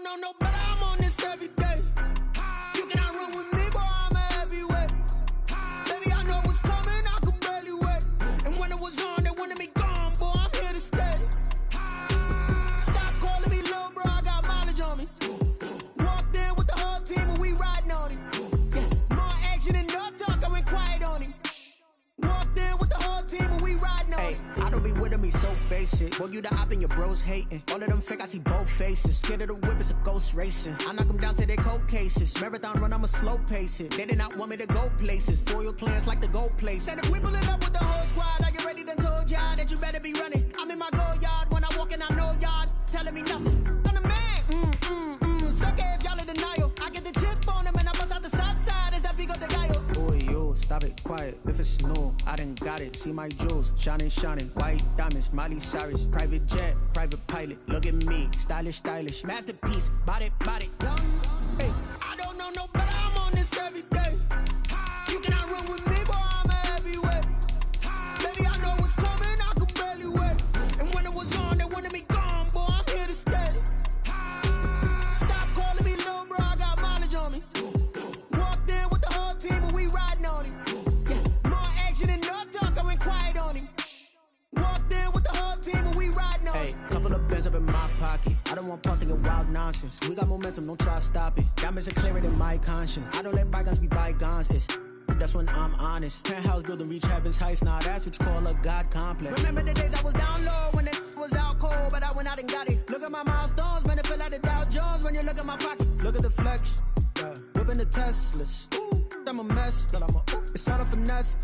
don't know, but I'm on this every day. You cannot run with me, boy, I'm a heavyweight. Baby, I know what's coming, I could barely wait. And when it was on, they wanted me gone, boy, I'm here to stay. Stop calling me little bro, I got mileage on me. Walked in with the whole team and we riding on him. Yeah, more action and no talk, I went quiet on him. Walked in with the whole team and we riding on him. I don't be with me so basic. Boy, you the op and your bros hating. All of them fake, I see both faces. Scared of the whip, it's a ghost racing. I knock them down to their cold cases. Marathon run, I'ma slow pace it. They did not want me to go places. Foil plans like the gold place. And if we pull it up with the whole squad, are you ready? Done told y'all that you better be running. I'm in my go yard when I walk in, I know y'all telling me nothing. I'm the man. Suck it if y'all in denial. I get the chip on them and I bust out the south side. Is that Vigo de Gallo? Boy, yo, stop it, quiet. If it's snow, I done got it. See my jewels, shining, shining. White diamonds, Miley Cyrus. Private jet, private pilot. Look at me, stylish, stylish. Masterpiece, body, body. Hey, I don't know, no, but I'm on this every day. You cannot run with me, boy, I'm a heavyweight. Baby, I know what's coming, I could barely wait. And when it was on, they wanted me gone, boy, I'm here to stay. Stop calling me little bro, I got mileage on me. Walked in with the whole team and we riding on him. Yeah, more action and no talk, I went quiet on him. Walked in with the whole team and we riding on him. hey, couple of bands up in my pocket. I don't want pausing and wild nonsense. We got momentum, don't try to stop it. Diamonds are clearer than my conscience. I don't let bygones be bygones. That's when I'm honest. Penthouse building, reach heaven's heights. Nah, that's what you call a God complex. Remember the days I was down low when it was out cold, but I went out and got it. Look at my milestones, man, it feel like the Dow Jones when you look at my pocket. Look at the flex, whipping the Teslas. I'm a mess, but it's all a finesse.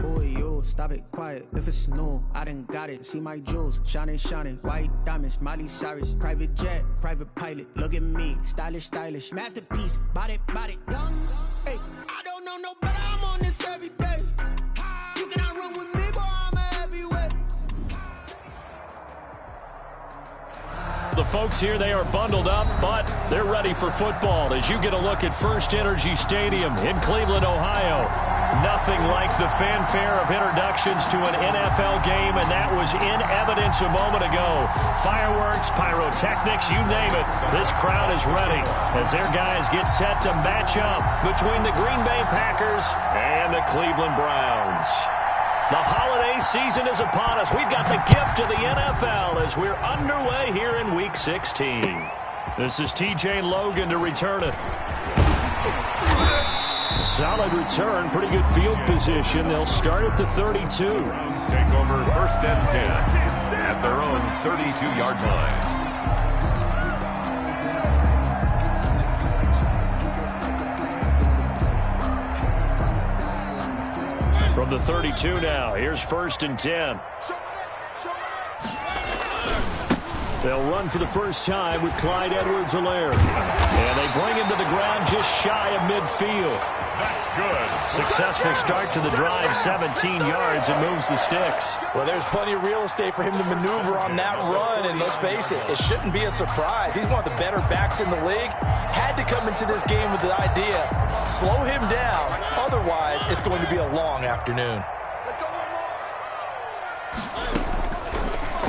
Boy, yo, stop it, quiet. If it's snow, I done got it. See my jewels, shining, shining. White diamonds, Miley Cyrus. Private jet, private pilot. Look at me, stylish, stylish. Masterpiece, body, body. Hey, I don't know, no, but I'm on this every day. You cannot run with me, boy, I'm a heavyweight. The folks here, they are bundled up, but they're ready for football as you get a look at First Energy Stadium in Cleveland, Ohio. Nothing like the fanfare of introductions to an NFL game, and that was in evidence a moment ago. Fireworks, pyrotechnics, you name it. This crowd is ready as their guys get set to match up between the Green Bay Packers and the Cleveland Browns. The holiday season is upon us. We've got the gift of the NFL as we're underway here in Week 16. This is TJ Logan to return it. Solid return, pretty good field position. They'll start at the 32. Browns take over first and 10 at their own 32-yard line. From the 32 now, here's first and 10. They'll run for the first time with Clyde Edwards-Helaire. And they bring him to the ground just shy of midfield. That's good. Successful start to the drive, 17 yards, and moves the sticks. Well, there's plenty of real estate for him to maneuver on that run, and let's face it, it shouldn't be a surprise. He's one of the better backs in the league. Had to come into this game with the idea, slow him down, otherwise it's going to be a long afternoon.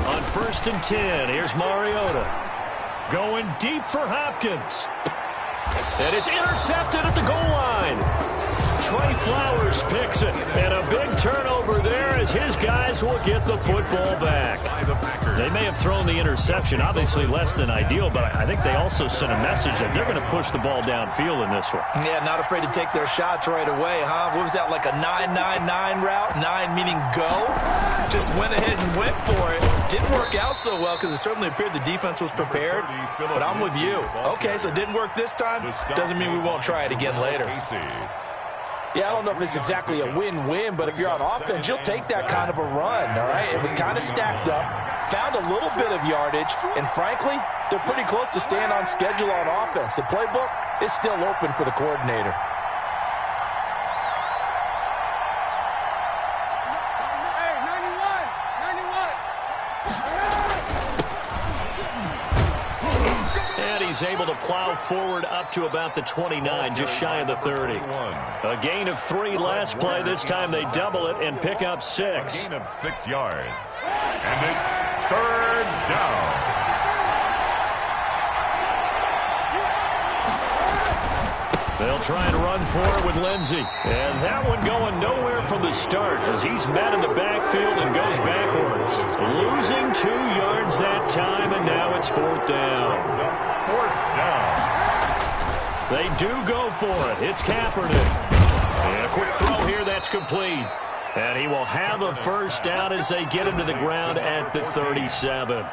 On first and 10, here's Mariota. Going deep for Hopkins. And it's intercepted at the goal line. Trey Flowers picks it. And a big turnover there as his guys will get the football back. They may have thrown the interception, obviously less than ideal, but I think they also sent a message that they're going to push the ball downfield in this one. Yeah, not afraid to take their shots right away, huh? What was that, like a 9-9-9 route? 9 meaning go? Just went ahead and went for it. Didn't work out so well because it certainly appeared the defense was prepared, but I'm with you. Okay, so it didn't work this time. Doesn't mean we won't try it again later. Yeah, I don't know if it's exactly a win-win, but if you're on offense, you'll take that kind of a run, all right? It was kind of stacked up, found a little bit of yardage, and frankly, they're pretty close to staying on schedule on offense. The playbook is still open for the coordinator. He's able to plow forward up to about the 29, just shy of the 30. A gain of 3 last play. This time they double it and pick up 6. A gain of 6 yards. And it's third down. They'll try and run for it with Lindsey. And that one going nowhere from the start as he's met in the backfield and goes backwards. Losing 2 yards that time, and now it's 4th down. 4th down. They do go for it. It's Kaepernick. And a quick throw here that's complete. And he will have a 1st down as they get him to the ground at the 37.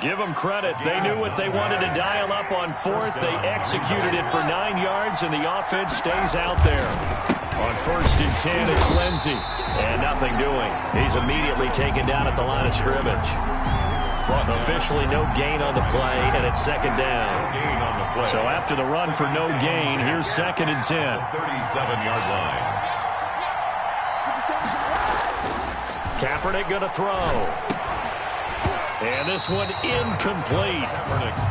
Give them credit. They knew what they wanted to dial up on 4th. They executed it for 9 yards, and the offense stays out there. On 1st and 10, it's Lindsey. And nothing doing. He's immediately taken down at the line of scrimmage. Officially no gain on the play, and it's 2nd down. So after the run for no gain, here's 2nd and 10. 37-yard line. Kaepernick going to throw. And this one incomplete.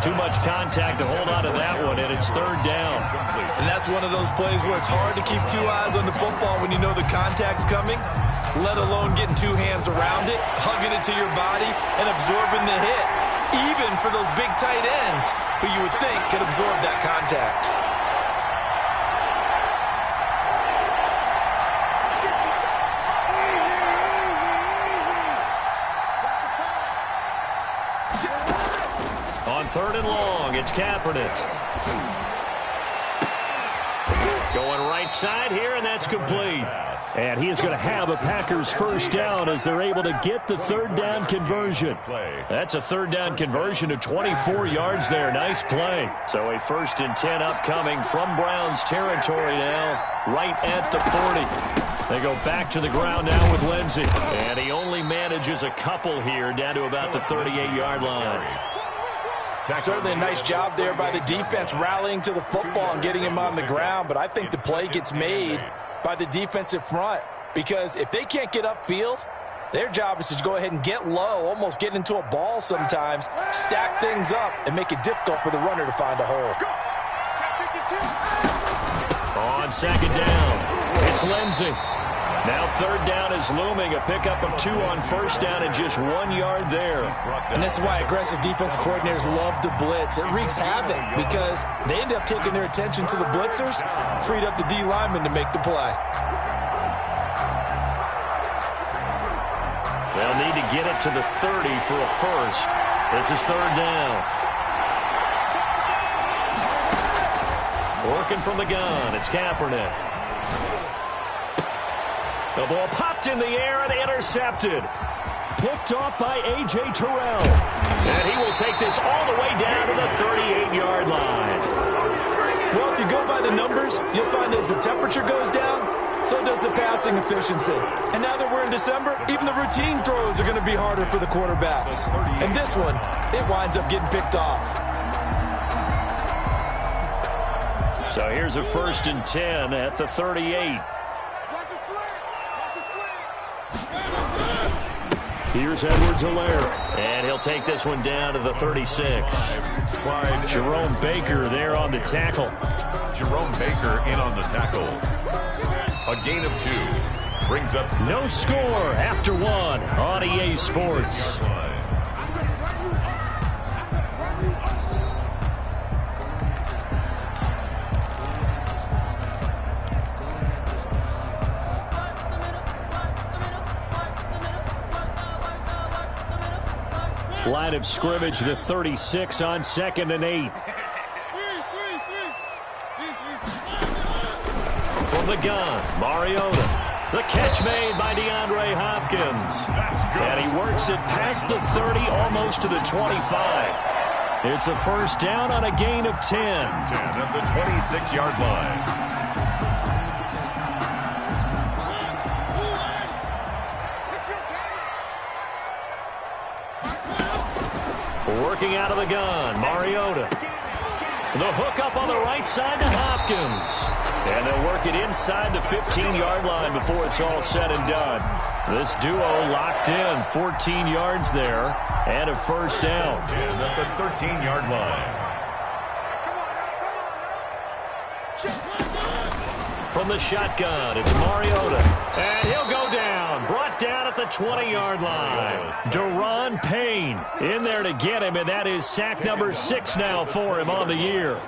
Too much contact to hold on to that one, and it's 3rd down. And that's one of those plays where it's hard to keep 2 eyes on the football when you know the contact's coming, let alone getting 2 hands around it, hugging it to your body, and absorbing the hit, even for those big tight ends who you would think could absorb that contact. On 3rd and long, it's Kaepernick. Going right side here, and that's complete. And he is going to have a Packers 1st down as they're able to get the 3rd down conversion. That's a 3rd down conversion to 24 yards there. Nice play. So a 1st and 10 upcoming from Browns territory now, right at the 40. They go back to the ground now with Lindsey. And he only manages a couple here down to about the 38-yard line. Certainly a nice job there by the defense rallying to the football and getting him on the ground, but I think the play gets made by the defensive front because if they can't get upfield, their job is to go ahead and get low, almost get into a ball sometimes, stack things up, and make it difficult for the runner to find a hole. On 2nd down, it's Lindsey. Now 3rd down is looming, a pickup of 2 on 1st down and just 1 yard there. And this is why aggressive defensive coordinators love to blitz. It wreaks havoc because they end up taking their attention to the blitzers, freed up the D lineman to make the play. They'll need to get it to the 30 for a 1st. This is 3rd down. Working from the gun, it's Kaepernick. The ball popped in the air and intercepted. Picked off by A.J. Terrell. And he will take this all the way down to the 38-yard line. Well, if you go by the numbers, you'll find as the temperature goes down, so does the passing efficiency. And now that we're in December, even the routine throws are going to be harder for the quarterbacks. And this one, it winds up getting picked off. So here's a 1st and 10 at the 38. Here's Edwards-Helaire, and he'll take this one down to the 36. Jerome Baker there on the tackle. Jerome Baker in on the tackle. A gain of 2. Brings up 7. No score after 1 on EA Sports. Line of scrimmage, the 36 on 2nd and 8. From the gun, Mariota. The catch made by DeAndre Hopkins. And he works it past the 30, almost to the 25. It's a 1st down on a gain of 10. 10 at the 26-yard line. Working out of the gun, Mariota. The hook up on the right side to Hopkins. And they'll work it inside the 15-yard line before it's all said and done. This duo locked in, 14 yards there, and a 1st down. And at the 13-yard line. From the shotgun, it's Mariota. And he'll go down. Brought down at the 20-yard line. Daron Payne in there to get him, and that is sack number 6 now for him on the year.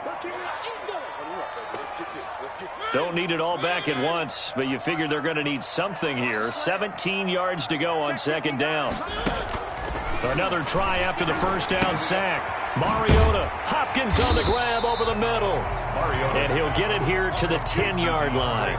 Don't need it all back at once, but you figure they're going to need something here. 17 yards to go on second down. Another try after the first down sack. Mariota, Hopkins on the grab over the middle. And he'll get it here to the 10-yard line.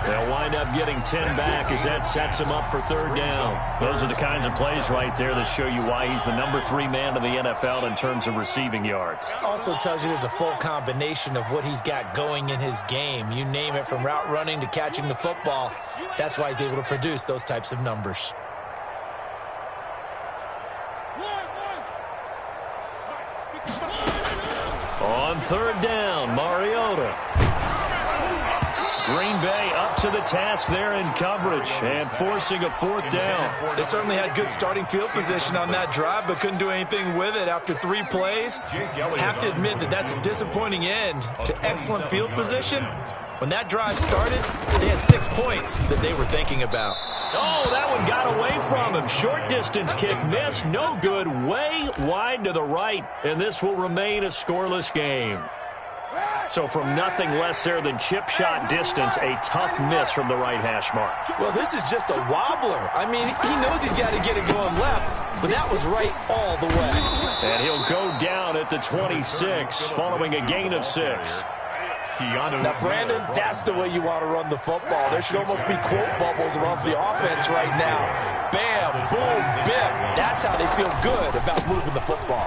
They'll wind up getting 10 back as that sets him up for third down. Those are the kinds of plays right there that show you why he's the number 3 man in the NFL in terms of receiving yards. Also tells you there's a full combination of what he's got going in his game. You name it, from route running to catching the football. That's why he's able to produce those types of numbers. On third down, Mariota. Green Bay up to the task there in coverage and forcing a fourth down. They certainly had good starting field position on that drive, but couldn't do anything with it after 3 plays. Have to admit that that's a disappointing end to excellent field position. When that drive started, they had 6 points that they were thinking about. Oh, that one got away from him. Short distance kick missed. No good. Way wide to the right. And this will remain a scoreless game. So from nothing less there than chip shot distance, a tough miss from the right hash mark. Well, this is just a wobbler. I mean, he knows he's got to get it going left, but that was right all the way. And he'll go down at the 26 following a gain of 6. Now, Brandon, that's the way you want to run the football. There should almost be quote bubbles above the offense right now. Bam, boom, biff. That's how they feel good about moving the football.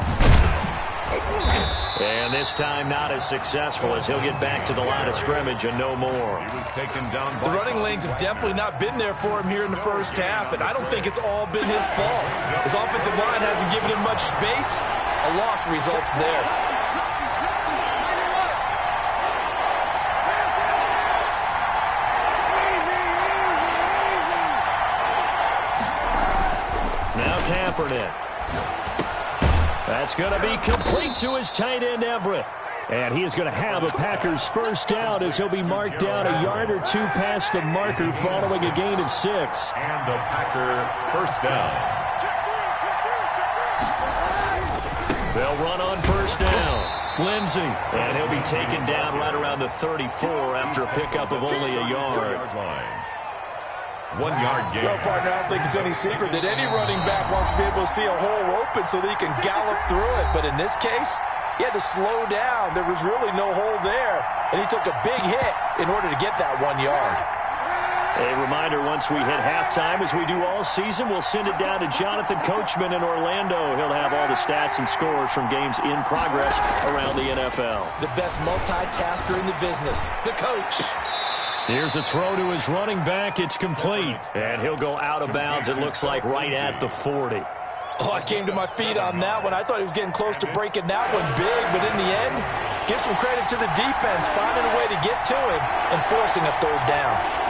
And this time not as successful as he'll get back to the line of scrimmage and no more. The running lanes have definitely not been there for him here in the first half, and I don't think it's all been his fault. His offensive line hasn't given him much space. A loss results there. That's going to be complete to his tight end, Everett. And he is going to have a Packers first down as he'll be marked down a yard or 2 past the marker following a gain of 6. And a Packer first down. They'll run on first down. Lindsey. And he'll be taken down right around the 34 after a pickup of only a yard. 1 yard gain. Well, partner, I don't think it's any secret that any running back wants to be able to see a hole open so that he can gallop through it. But in this case, he had to slow down. There was really no hole there, and he took a big hit in order to get that 1 yard. A reminder, once we hit halftime, as we do all season, we'll send it down to Jonathan Coachman in Orlando. He'll have all the stats and scores from games in progress around the NFL. The best multitasker in the business, the coach. Here's a throw to his running back. It's complete. And he'll go out of bounds, it looks like, right at the 40. Oh, I came to my feet on that one. I thought he was getting close to breaking that one big, but in the end, give some credit to the defense, finding a way to get to him and forcing a third down.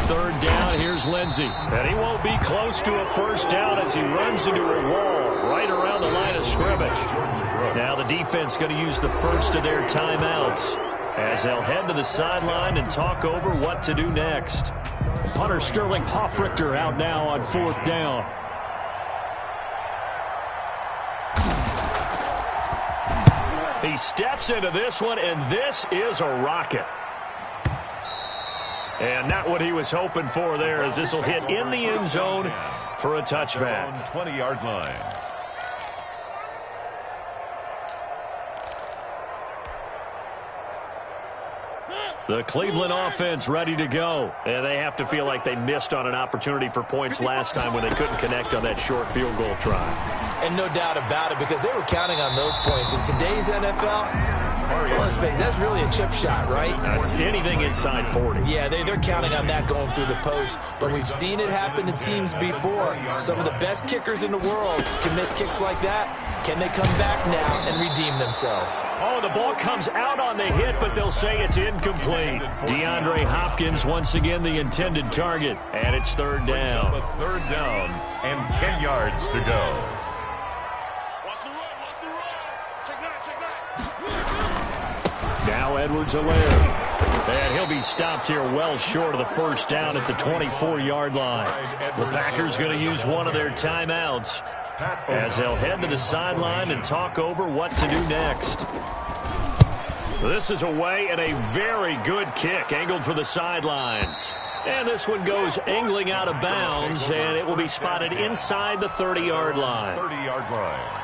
Third down, here's Lindsey. And he won't be close to a first down as he runs into a wall right around the line of scrimmage. Now the defense going to use the first of their timeouts as they'll head to the sideline and talk over what to do next. Punter Sterling Hoffrichter out now on 4th down. He steps into this one, and this is a rocket. And not what he was hoping for there, as this will hit in the end zone for a touchback. 20-yard line. The Cleveland offense ready to go. And they have to feel like they missed on an opportunity for points last time when they couldn't connect on that short field goal try. And no doubt about it, because they were counting on those points. In today's NFL, let's face it, that's really a chip shot, right? That's anything inside 40. Yeah, they're counting on that going through the post. But we've seen it happen to teams before. Some of the best kickers in the world can miss kicks like that. Can they come back now and redeem themselves? Oh, the ball comes out on the hit, but they'll say it's incomplete. DeAndre Hopkins once again the intended target, and it's third down. Third down and 10 yards to go. Now Edwards-Helaire. And he'll be stopped here well short of the first down at the 24-yard line. The Packers going to use one of their timeouts as they'll head to the sideline and talk over what to do next. This is away and a very good kick angled for the sidelines. And this one goes angling out of bounds, and it will be spotted inside the 30-yard line. 30-yard line.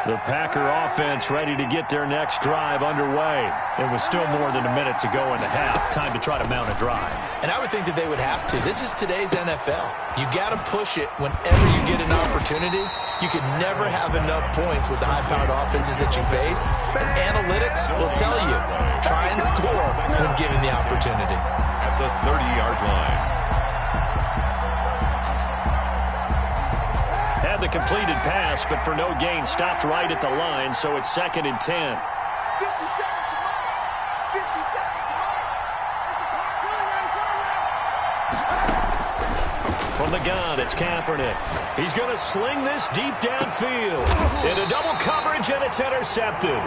The Packer offense ready to get their next drive underway. It was still more than a minute to go in the half. Time to try to mount a drive. And I would think that they would have to. This is today's NFL. You got to push it whenever you get an opportunity. You can never have enough points with the high-powered offenses that you face. And analytics will tell you, try and score when given the opportunity. At the 30-yard line. Had the completed pass, but for no gain, stopped right at the line, so it's 2nd and 10. 50 seconds to mark. 50 seconds to mark. From the gun, it's Kaepernick. He's going to sling this deep downfield. Into double coverage, and it's intercepted.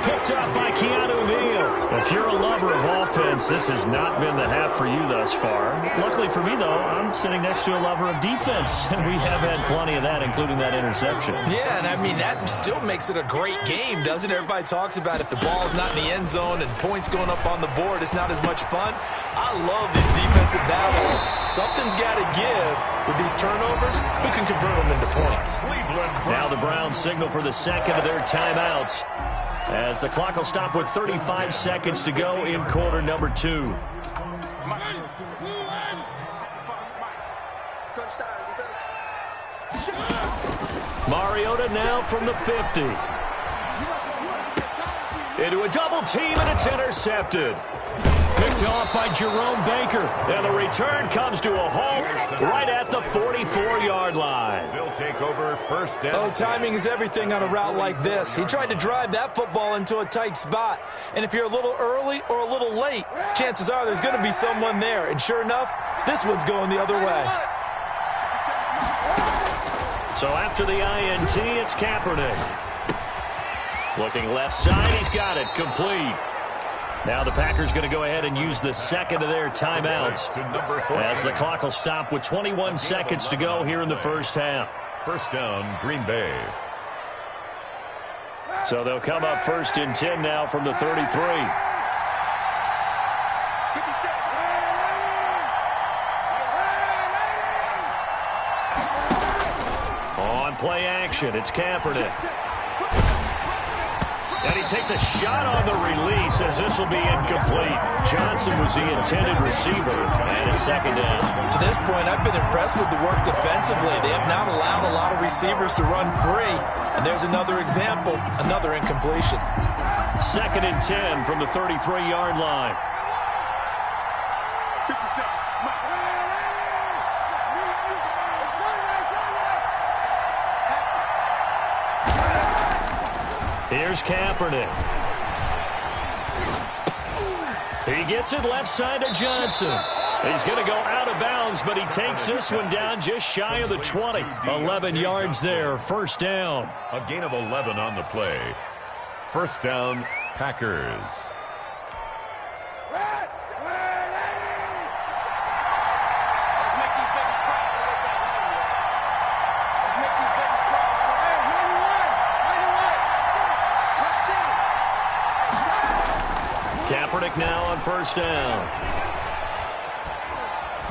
Picked up by Keanu Neal. If you're a lover of offense, this has not been the half for you thus far. Luckily for me, though, I'm sitting next to a lover of defense, and we have had plenty of that, including that interception. Yeah, and I mean, that still makes it a great game, doesn't it? Everybody talks about if the ball's not in the end zone and points going up on the board, it's not as much fun. I love these defensive battles. Something's got to give with these turnovers. Who can convert them into points? Now the Browns signal for the second of their timeouts, as the clock will stop with 35 seconds to go in quarter number 2. Mariota now from the 50. Into a double team, and it's intercepted. Picked off by Jerome Baker. And the return comes to a halt right at the 44-yard line. They'll take over first down. Oh, timing is everything on a route like this. He tried to drive that football into a tight spot. And if you're a little early or a little late, chances are there's going to be someone there. And sure enough, this one's going the other way. So after the INT, it's Kaepernick. Looking left side, he's got it, complete. Now the Packers going to go ahead and use the second of their timeouts, as the clock will stop with 21 seconds to go here in the first half. First down, Green Bay. So they'll come up 1st and 10 now from the 33. On play action, it's Kaepernick. And he takes a shot on the release, as this will be incomplete. Johnson was the intended receiver, and it's 2nd down. To this point, I've been impressed with the work defensively. They have not allowed a lot of receivers to run free. And there's another example, another incompletion. 2nd and 10 from the 33-yard line. 50 seconds. Here's Kaepernick. He gets it left side to Johnson. He's going to go out of bounds, but he takes this one down just shy of the 20. 11 yards there, first down. A gain of 11 on the play. First down, Packers. Kaepernick now on first down.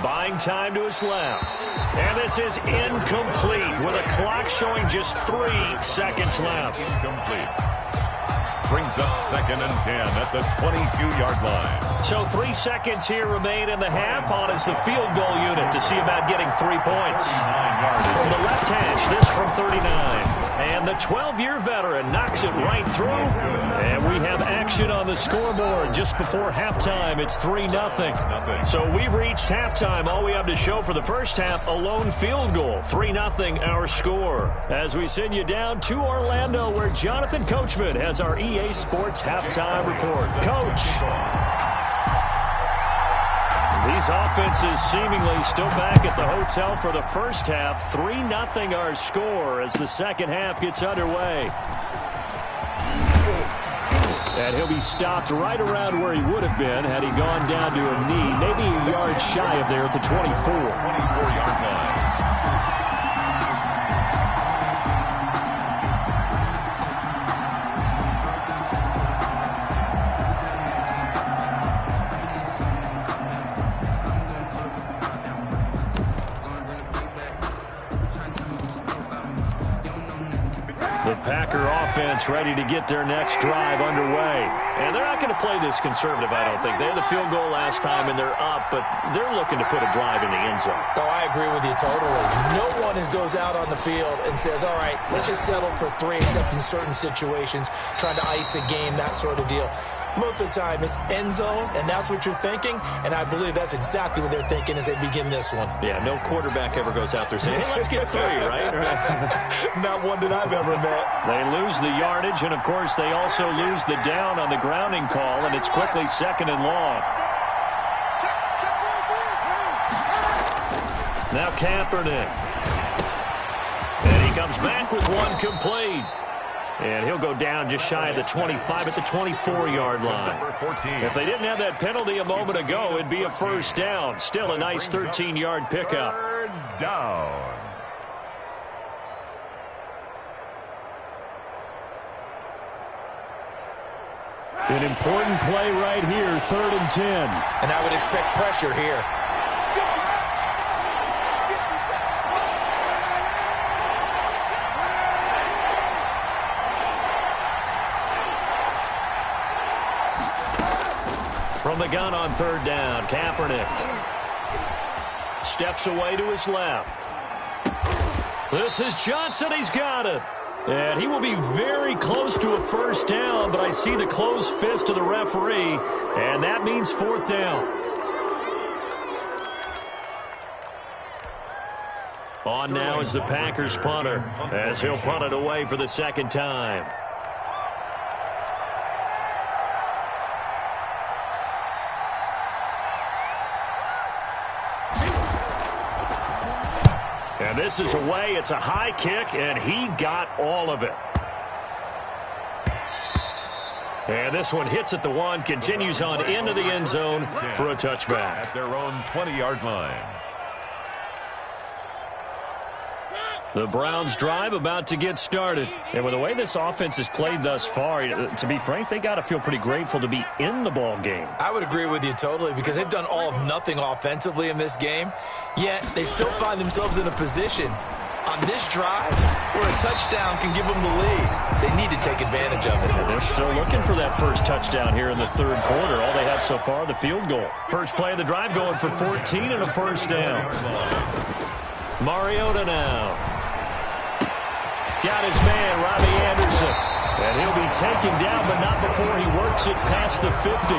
Buying time to his left. And this is incomplete with a clock showing just 3 seconds left. Incomplete. Brings up 2nd and 10 at the 22-yard line. So 3 seconds here remain in the half. On is the field goal unit to see about getting 3 points. From the left hash, this from 39. And the 12-year veteran knocks it right through. And we have action on the scoreboard just before halftime. It's 3-0. So we've reached halftime. All we have to show for the first half, a lone field goal. 3-0 our score. As we send you down to Orlando, where Jonathan Coachman has our EA Sports halftime report. Coach. The These offenses seemingly still back at the hotel for the first half. 3-0 our score as the second half gets underway. And he'll be stopped right around where he would have been had he gone down to a knee, maybe a yard shy of there at the 24. 24-yard line. The Packer offense ready to get their next drive underway. And they're not going to play this conservative, I don't think. They had the field goal last time, and they're up, but they're looking to put a drive in the end zone. Oh, I agree with you totally. No one goes out on the field and says, all right, let's just settle for 3, except in certain situations, trying to ice a game, that sort of deal. Most of the time, it's end zone, and that's what you're thinking, and I believe that's exactly what they're thinking as they begin this one. Yeah, no quarterback ever goes out there saying, hey, let's get 3, right? Not one that I've ever met. They lose the yardage, and, of course, they also lose the down on the grounding call, and it's quickly 2nd and long. Now Kaepernick. And he comes back with one complete. And he'll go down just shy of the 25 at the 24-yard line. If they didn't have that penalty a moment ago, it'd be a first down. Still a nice 13-yard pickup. Third down. An important play right here, 3rd and 10. And I would expect pressure here. From the gun on 3rd down, Kaepernick steps away to his left. This is Johnson. He's got it. And he will be very close to a first down, but I see the closed fist of the referee, and that means 4th down. On now is the Packers punter, as he'll punt it away for the 2nd time. And this is away. It's a high kick, and he got all of it. And this one hits at the 1, continues on into the end zone for a touchback. At their own 20-yard line. The Browns drive about to get started. And with the way this offense has played thus far, to be frank, they got to feel pretty grateful to be in the ball game. I would agree with you totally because they've done all of nothing offensively in this game, yet they still find themselves in a position on this drive where a touchdown can give them the lead. They need to take advantage of it. And they're still looking for that first touchdown here in the 3rd quarter. All they have so far, the field goal. First play of the drive going for 14 and a first down. Mariota now. Got his man, Robbie Anderson. And he'll be taken down, but not before he works it past the 50.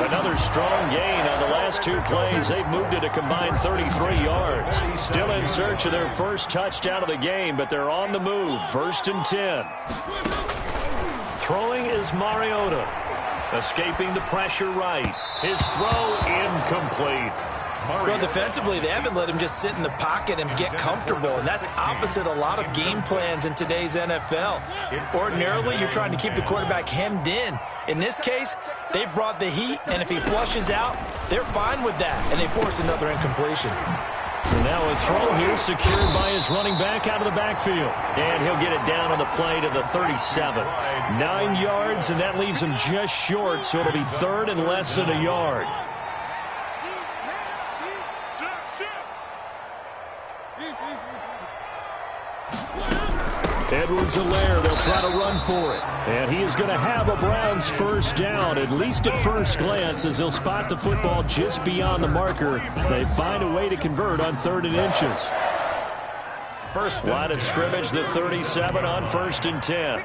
Another strong gain on the last 2 plays. They've moved it a combined 33 yards. Still in search of their first touchdown of the game, but they're on the move. 1st and 10. Throwing is Mariota. Escaping the pressure right. His throw incomplete. Well, defensively, they haven't let him just sit in the pocket and get comfortable, and that's opposite a lot of game plans in today's NFL. Ordinarily, you're trying to keep the quarterback hemmed in. In this case, they brought the heat, and if he flushes out, they're fine with that, and they force another incompletion. And now a throw here secured by his running back out of the backfield. And he'll get it down on the play to the 37. 9 yards, and that leaves him just short, so it'll be 3rd and less than a yard. Edwards-Helaire, they'll try to run for it. And he is going to have a Browns first down, at least at first glance, as he'll spot the football just beyond the marker. They find a way to convert on 3rd and inches. Line of scrimmage, the 37 on 1st and 10.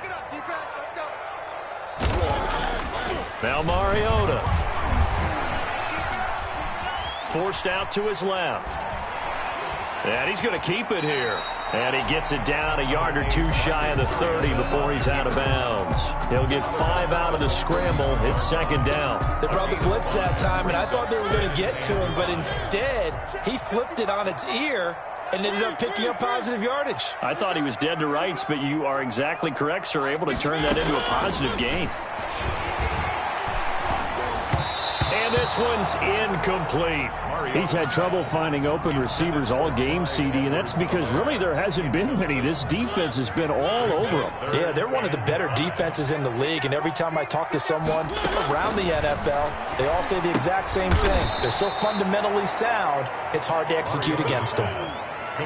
Now Mariota. Forced out to his left. And he's going to keep it here. And he gets it down a yard or two shy of the 30 before he's out of bounds. He'll get 5 out of the scramble. It's second down. They brought the blitz that time, and I thought they were going to get to him, but instead he flipped it on its ear and ended up picking up positive yardage. I thought he was dead to rights, but you are exactly correct, sir. Able to turn that into a positive gain. And this one's incomplete. He's had trouble finding open receivers all game, CD, and that's because really there hasn't been many. This defense has been all over them. Yeah, they're one of the better defenses in the league, and every time I talk to someone around the NFL, they all say the exact same thing. They're so fundamentally sound, it's hard to execute against them.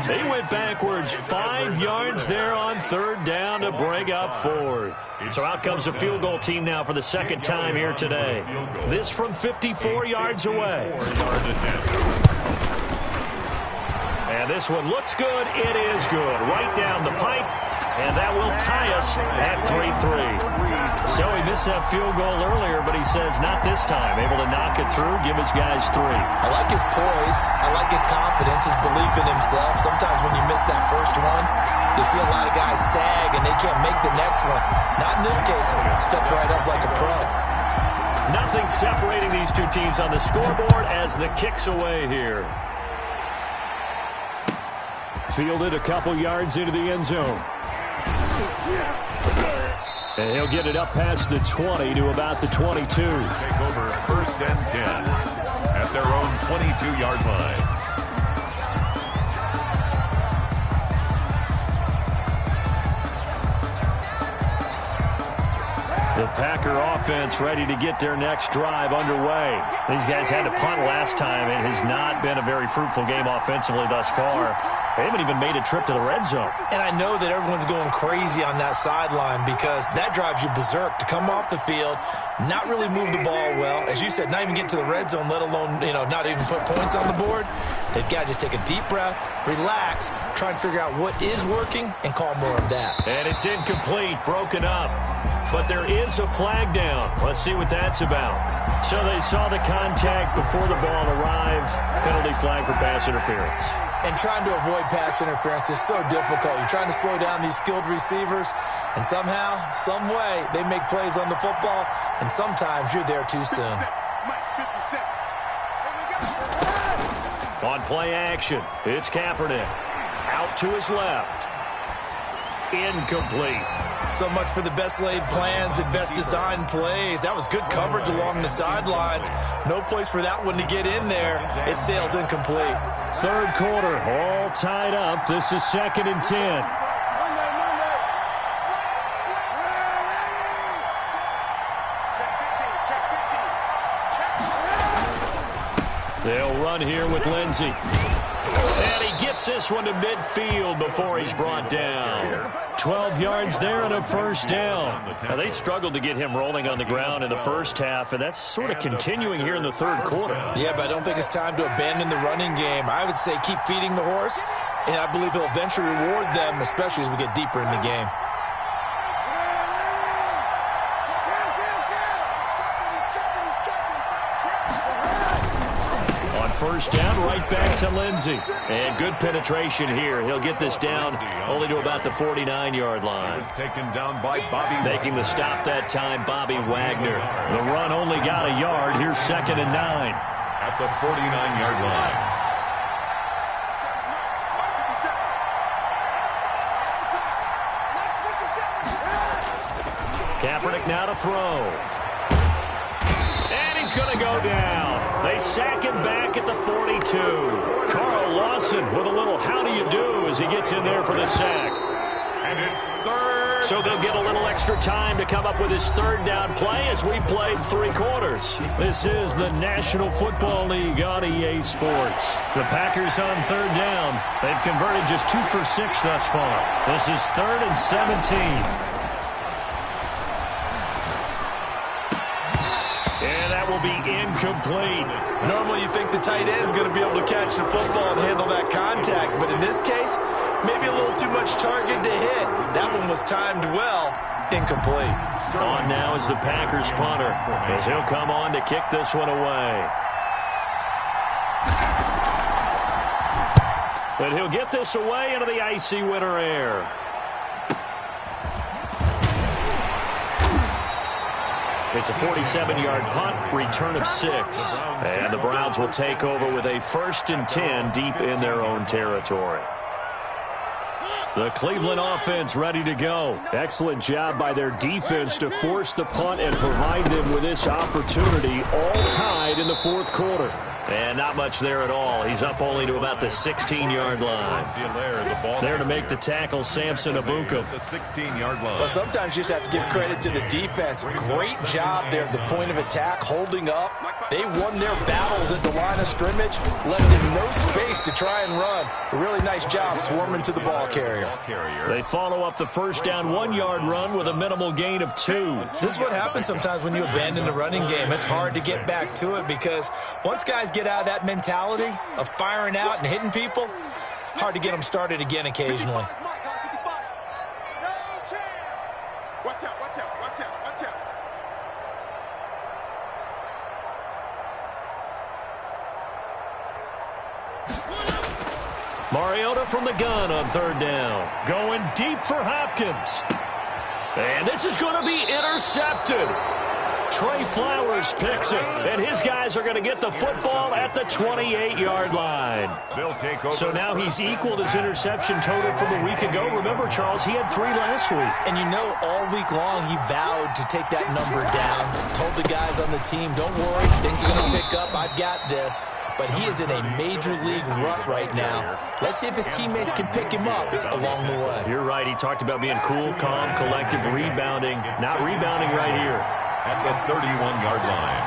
They went backwards 5 yards there on third down to bring up fourth. So out comes a field goal team now for the second time here today. This from 54 yards away. And this one looks good. It is good. Right down the pipe. And that will tie us at 3-3. So he missed that field goal earlier, but he says not this time. Able to knock it through, give his guys 3. I like his poise. I like his confidence, his belief in himself. Sometimes when you miss that first one, you see a lot of guys sag and they can't make the next one. Not in this case. Stepped right up like a pro. Nothing separating these two teams on the scoreboard as the kick's away here. Fielded a couple yards into the end zone. And he'll get it up past the 20 to about the 22. Take over first and 10 at their own 22-yard line. The Packer offense ready to get their next drive underway. These guys had to punt last time. It has not been a very fruitful game offensively thus far. They haven't even made a trip to the red zone. And I know that everyone's going crazy on that sideline because that drives you berserk to come off the field, not really move the ball well. As you said, not even get to the red zone, let alone, not even put points on the board. They've got to just take a deep breath, relax, try and figure out what is working, and call more of that. And it's incomplete, broken up. But there is a flag down. Let's see what that's about. So they saw the contact before the ball arrived. Penalty flag for pass interference. And trying to avoid pass interference is so difficult. You're trying to slow down these skilled receivers, and somehow, some way, they make plays on the football, and sometimes you're there too soon. On play action, it's Kaepernick. Out to his left. Incomplete. So much for the best laid plans and best designed plays. That was good coverage along the sidelines. No place for that one to get in there. It sails incomplete. Third quarter, all tied up. This is 2nd and 10. They'll run here with Lindsey. And he gets this one to midfield before he's brought down. 12 yards there and a first down. Now, they struggled to get him rolling on the ground in the first half, and that's sort of continuing here in the third quarter. Yeah, but I don't think it's time to abandon the running game. I would say keep feeding the horse, and I believe he'll eventually reward them, especially as we get deeper in the game. First down, right back to Lindsey. And good penetration here. He'll get this down only to about the 49-yard line. Taken down by Bobby. Making the stop that time, Bobby Wagner. The run only got a yard. Here's 2nd and 9. At the 49-yard line. Kaepernick now to throw. And he's going to go down. They sack him back at the 42. Carl Lawson with a little how do you do as he gets in there for the sack. And it's third. So they'll get a little extra time to come up with his third down play as we played 3 quarters. This is the National Football League on EA Sports. The Packers on third down. They've converted just 2 for 6 thus far. This is 3rd and 17. Will be incomplete. Normally you think the tight end's going to be able to catch the football and handle that contact, but in this case, maybe a little too much target to hit. That one was timed well. Incomplete. On now is the Packers punter, as he'll come on to kick this one away. And he'll get this away into the icy winter air. It's a 47-yard punt, return of 6. And the Browns will take over with a 1st and 10 deep in their own territory. The Cleveland offense ready to go. Excellent job by their defense to force the punt and provide them with this opportunity, all tied in the 4th quarter. And not much there at all. He's up only to about the 16-yard line. There to make the tackle, Samson Abuka. The 16-yard line. Well, sometimes you just have to give credit to the defense. Great job there at the point of attack, holding up. They won their battles at the line of scrimmage, left them no space to try and run. A really nice job swarming to the ball carrier. They follow up the first down 1-yard run with a minimal gain of 2. This is what happens sometimes when you abandon the running game. It's hard to get back to it because once guys get out of that mentality of firing out and hitting people, hard to get them started again occasionally. Watch out, watch out, watch out, watch out. Mariota from the gun on 3rd down. Going deep for Hopkins. And this is going to be intercepted. Trey Flowers picks it, and his guys are going to get the football at the 28-yard line. So now he's equaled his interception total from a week ago. Remember, Charles, he had 3 last week. And you know, all week long he vowed to take that number down. Told the guys on the team, don't worry, things are going to pick up. I've got this. But he is in a major league rut right now. Let's see if his teammates can pick him up along the way. You're right. He talked about being cool, calm, collective, rebounding. Not rebounding right here. At the 31-yard line.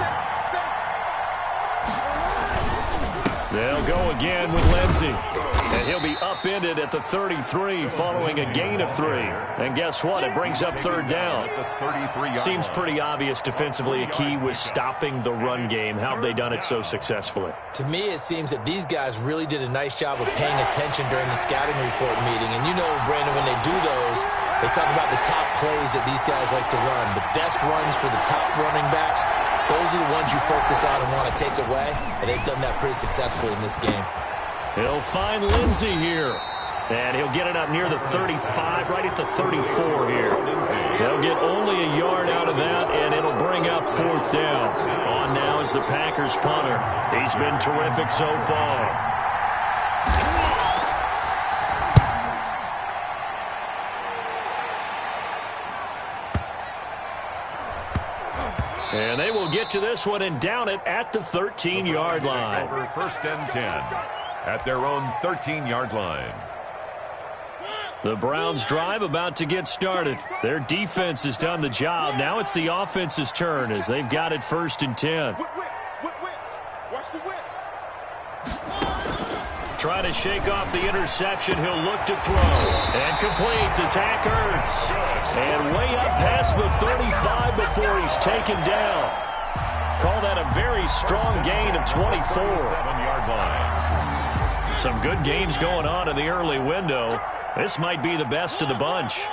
They'll go again with Lindsey. And he'll be upended at the 33 following a gain of 3. And guess what? It brings up 3rd down. Seems pretty obvious defensively a key was stopping the run game. How have they done it so successfully? To me, it seems that these guys really did a nice job of paying attention during the scouting report meeting. And you know, Brandon, when they do those, they talk about the top plays that these guys like to run. The best runs for the top running back, those are the ones you focus on and want to take away. And they've done that pretty successfully in this game. He'll find Lindsey here. And he'll get it up near the 35, right at the 34 here. They'll get only a yard out of that, and it'll bring up 4th down. On now is the Packers punter. He's been terrific so far. And they will get to this one and down it at the 13-yard line. Over 1st and 10 at their own 13-yard line. The Browns drive about to get started. Their defense has done the job. Now it's the offense's turn as they've got it 1st and 10. Watch the whip. Try to shake off the interception. He'll look to throw. And complete to Zach Ertz. And way up past the 35 before he's taken down. Call that a very strong gain of 24. 7-yard line. Some good games going on in the early window. This might be the best of the bunch.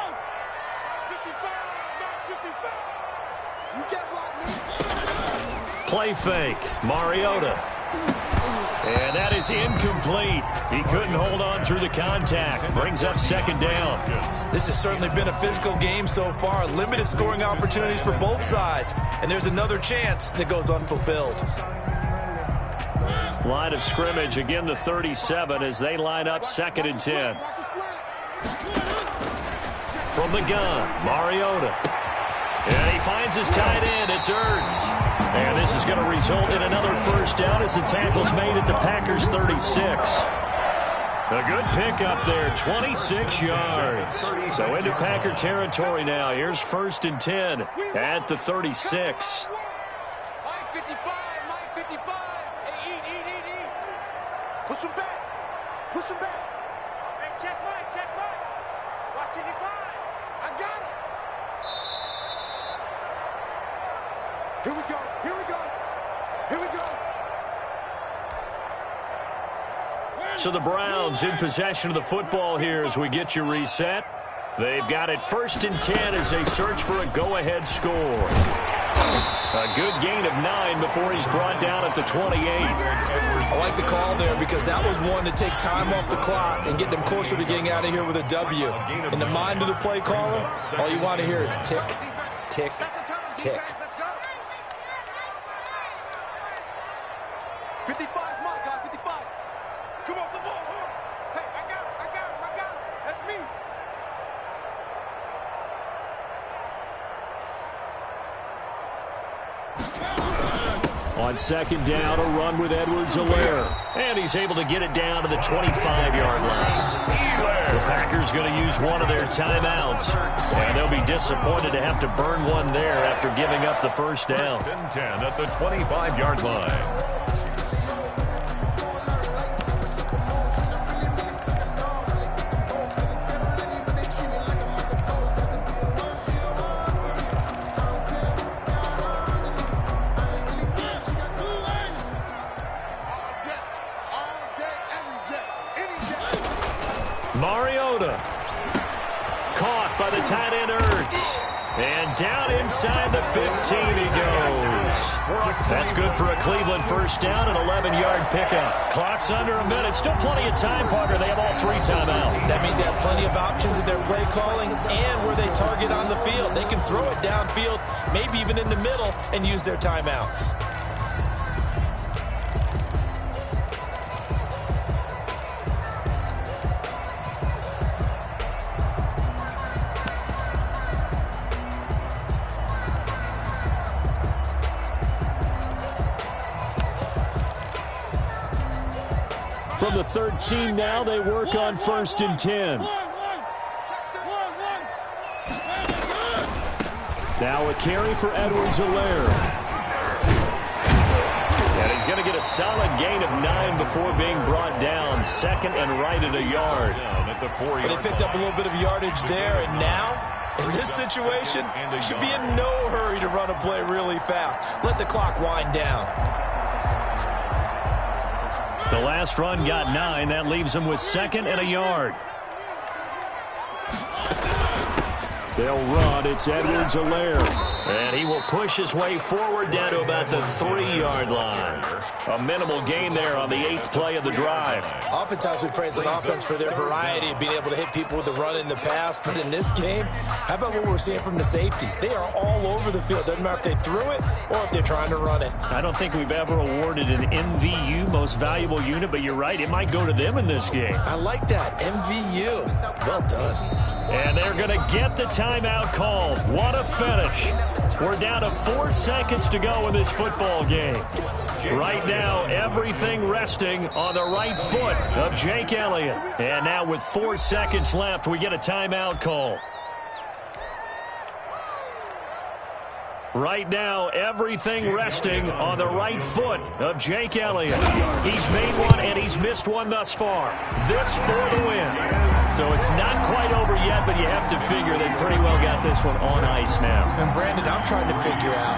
Play fake. Mariota. And that is incomplete. He couldn't hold on through the contact. Brings up 2nd down. This has certainly been a physical game so far. Limited scoring opportunities for both sides. And there's another chance that goes unfulfilled. Line of scrimmage, again the 37 as they line up 2nd and 10. From the gun, Mariota. And he finds his tight end. It's Ertz. And this is going to result in another 1st down as the tackle's made at the Packers 36. A good pickup there, 26 yards. So into Packer territory now. Here's 1st and 10 at the 36. Mike 55, Mike 55. Hey, eat. Push him back. Push him back. Hey, check Mike. Watch it, I got him. Here we go. So the Browns in possession of the football here as we get you reset. They've got it 1st and 10 as they search for a go-ahead score. A good gain of 9 before he's brought down at the 28. I like the call there because that was one to take time off the clock and get them closer to getting out of here with a W. In the mind of the play caller, all you want to hear is tick, tick, tick. 55 is mine, guys, 55. Come on, the ball. Hey, I got him. That's me. On second down, a run with Edwards-Helaire. And he's able to get it down to the 25-yard line. The Packers going to use one of their timeouts. And they'll be disappointed to have to burn one there after giving up the first down. 10 at the 25-yard line. Mariota caught by the tight end Ertz. And down inside the 15 he goes. That's good for a Cleveland first down, an 11-yard pickup. Clock's under a minute. Still plenty of time, Parker. They have all three timeouts. That means they have plenty of options in their play calling and where they target on the field. They can throw it downfield, maybe even in the middle, and use their timeouts. From the 13 now, they work on 1st and 10. Now a carry for Edwards-Helaire. And he's going to get a solid gain of 9 before being brought down. Second and right at a yard. But they picked up a little bit of yardage there, and now, in this situation, should be in no hurry to run a play really fast. Let the clock wind down. The last run got 9. That leaves them with second and a yard. They'll run. It's Edwards-Helaire. And he will push his way forward down to about the 3-yard line. A minimal gain there on the 8th play of the drive. Oftentimes we praise an offense for their variety of being able to hit people with the run in the pass. But in this game, how about what we're seeing from the safeties? They are all over the field. Doesn't matter if they threw it or if they're trying to run it. I don't think we've ever awarded an MVU, most valuable unit, but you're right. It might go to them in this game. I like that. MVU. Well done. And they're going to get the timeout called. What a finish. We're down to 4 seconds to go in this football game. Right now, everything resting on the right foot of Jake Elliott. And now with 4 seconds left, we get a timeout call. Right now, everything resting on the right foot of Jake Elliott. He's made one and he's missed one thus far. This for the win. So it's not quite over yet, but you have to figure they pretty well got this one on ice now. And Brandon, I'm trying to figure out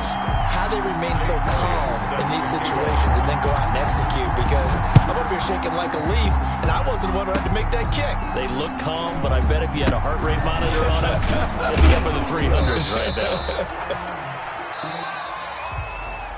how they remain so calm in these situations and then go out and execute, because I'm up here shaking like a leaf, and I wasn't the one who had to make that kick. They look calm, but I bet if you had a heart rate monitor on it, it'd be up in the 300s right now.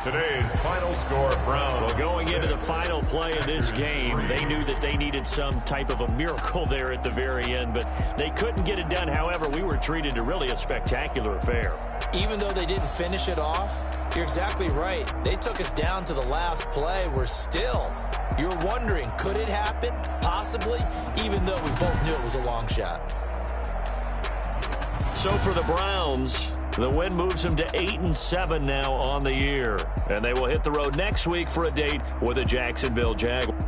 Today's final score, Brown. Well, going into the final play of this game, they knew that they needed some type of a miracle there at the very end, but they couldn't get it done. However, we were treated to really a spectacular affair. Even though they didn't finish it off, you're exactly right. They took us down to the last play. We're still, you're wondering, could it happen? Possibly, even though we both knew it was a long shot. So for the Browns, the win moves them to 8-7 now on the year. And they will hit the road next week for a date with the Jacksonville Jaguars.